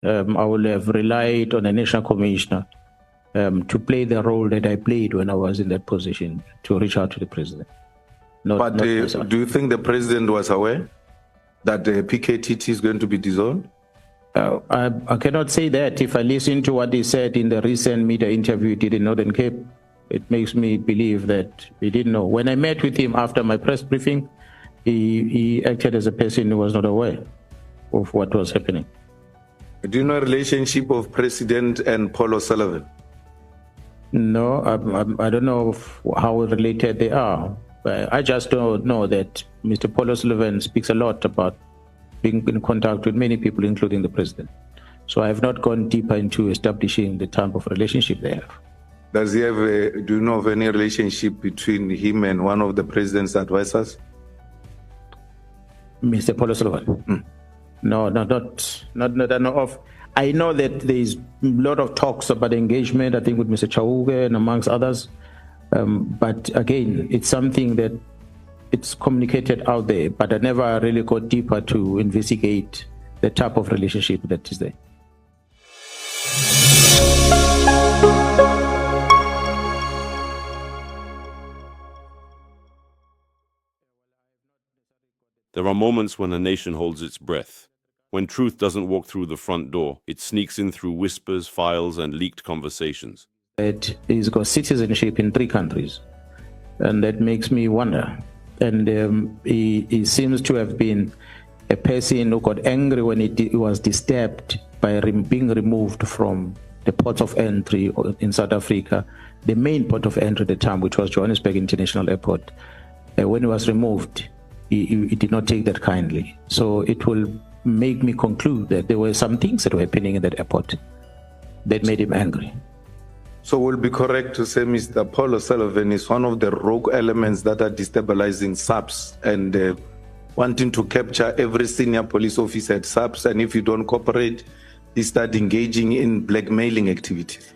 I would have relied on a national commissioner to play the role that I played when I was in that position, to reach out to the president. But do you think the president was aware that the PKTT is going to be dissolved? I cannot say that. If I listen to what he said in the recent media interview he did in Northern Cape, it makes me believe that he didn't know. When I met with him after my press briefing, he acted as a person who was not aware of what was happening. Do you know the relationship of President and Paul O'Sullivan? No, I don't know how related they are. I just don't know that Mr. Paul O'Sullivan speaks a lot about being in contact with many people, including the president. So I have not gone deeper into establishing the type of relationship they have. Does he have do you know of any relationship between him and one of the president's advisors? Mr. Paul O'Sullivan? No, not I know of. I know that there is a lot of talks about engagement, I think, with Mr. Chauke and amongst others. But again, it's something that it's communicated out there, but I never really got deeper to investigate the type of relationship that is there. There are moments when a nation holds its breath. When truth doesn't walk through the front door, it sneaks in through whispers, files, and leaked conversations. He's got citizenship in 3 countries, and that makes me wonder. And he seems to have been a person who got angry when he was disturbed by being removed from the port of entry in South Africa, the main port of entry at the time, which was Johannesburg International Airport. When he was removed, he did not take that kindly. So it will make me conclude that there were some things that were happening in that airport that made him angry. So we'll be correct to say Mr. Paul O'Sullivan is one of the rogue elements that are destabilizing SAPS and wanting to capture every senior police officer at SAPS, and if you don't cooperate, he start engaging in blackmailing activities.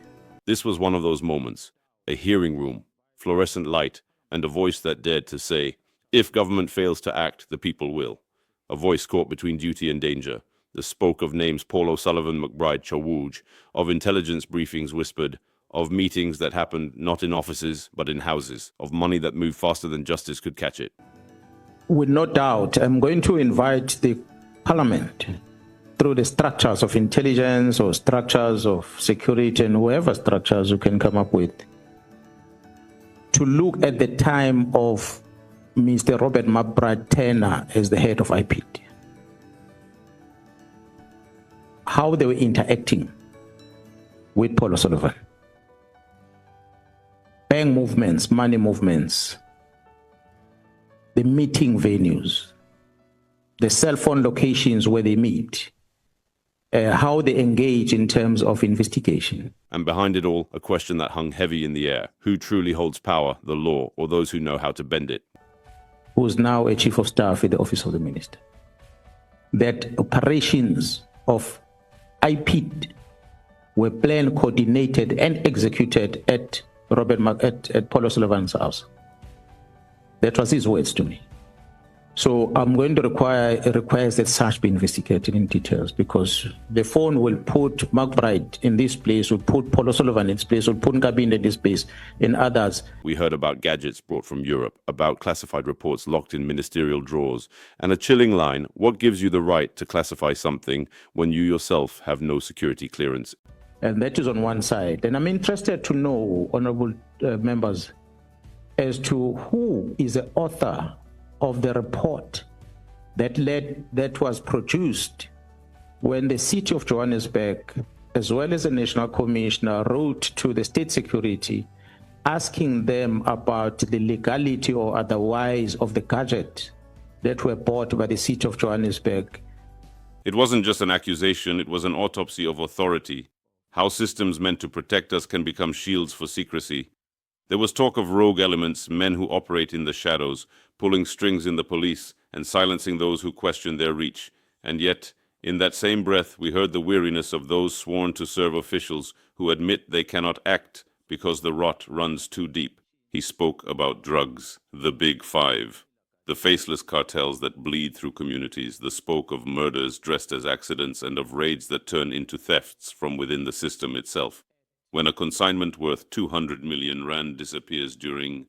This was one of those moments, a hearing room, fluorescent light, and a voice that dared to say, if government fails to act, the people will. A voice caught between duty and danger. The spoke of names Paul O'Sullivan, McBride, Chawuj, of intelligence briefings whispered, of meetings that happened not in offices but in houses, of money that moved faster than justice could catch it. With no doubt, I'm going to invite the parliament through the structures of intelligence or structures of security and whoever structures you can come up with, to look at the time of Mr. Robert McBride Turner as the head of IPD. How they were interacting with Paul O'Sullivan. Bank movements, money movements, the meeting venues, the cell phone locations where they meet, how they engage in terms of investigation. And behind it all, a question that hung heavy in the air. Who truly holds power, the law, or those who know how to bend it? Who's now a chief of staff in the office of the minister. That operations of IPD were planned, coordinated, and executed at Paul O'Sullivan's house. That was his words to me. So I'm going to require that such be investigated in details, because the phone will put McBride in this place, will put Paul O'Sullivan in this place, will put Nkabinde in this place, and others. We heard about gadgets brought from Europe, about classified reports locked in ministerial drawers, and a chilling line, what gives you the right to classify something when you yourself have no security clearance? And that is on one side. And I'm interested to know, honorable members, as to who is the author of the report that was produced when the city of Johannesburg, as well as the national commissioner, wrote to the state security asking them about the legality or otherwise of the gadget that were bought by the city of Johannesburg. It wasn't just an accusation, it was an autopsy of authority. How systems meant to protect us can become shields for secrecy. There was talk of rogue elements, men who operate in the shadows, pulling strings in the police and silencing those who question their reach. And yet, in that same breath, we heard the weariness of those sworn to serve officials who admit they cannot act because the rot runs too deep. He spoke about drugs, the big five. The faceless cartels that bleed through communities, the spoke of murders dressed as accidents and of raids that turn into thefts from within the system itself. When a consignment worth 200 million rand disappears during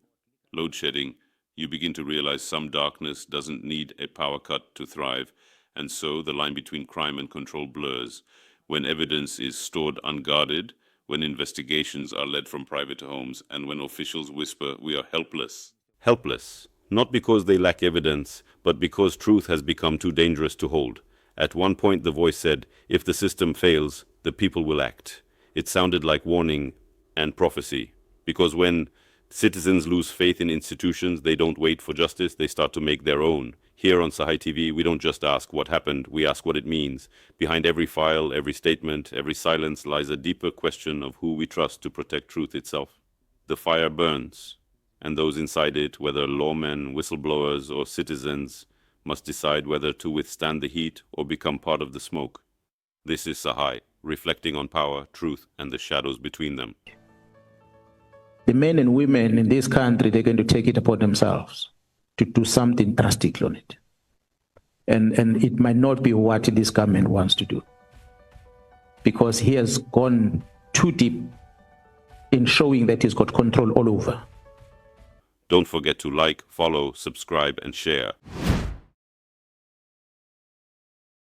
load shedding, you begin to realize some darkness doesn't need a power cut to thrive, and so the line between crime and control blurs. When evidence is stored unguarded, when investigations are led from private homes, and when officials whisper, "We are helpless." Helpless, not because they lack evidence, but because truth has become too dangerous to hold. At one point the voice said, "If the system fails, the people will act." It sounded like warning and prophecy, because when citizens lose faith in institutions, they don't wait for justice, they start to make their own. Here on Sahai TV, we don't just ask what happened, we ask what it means. Behind every file, every statement, every silence lies a deeper question of who we trust to protect truth itself. The fire burns, and those inside it, whether lawmen, whistleblowers, or citizens, must decide whether to withstand the heat or become part of the smoke. This is Sahai, reflecting on power, truth, and the shadows between them. The men and women in this country, they're going to take it upon themselves to do something drastic on it. And it might not be what this government wants to do, because he has gone too deep in showing that he's got control all over. Don't forget to like, follow, subscribe, and share.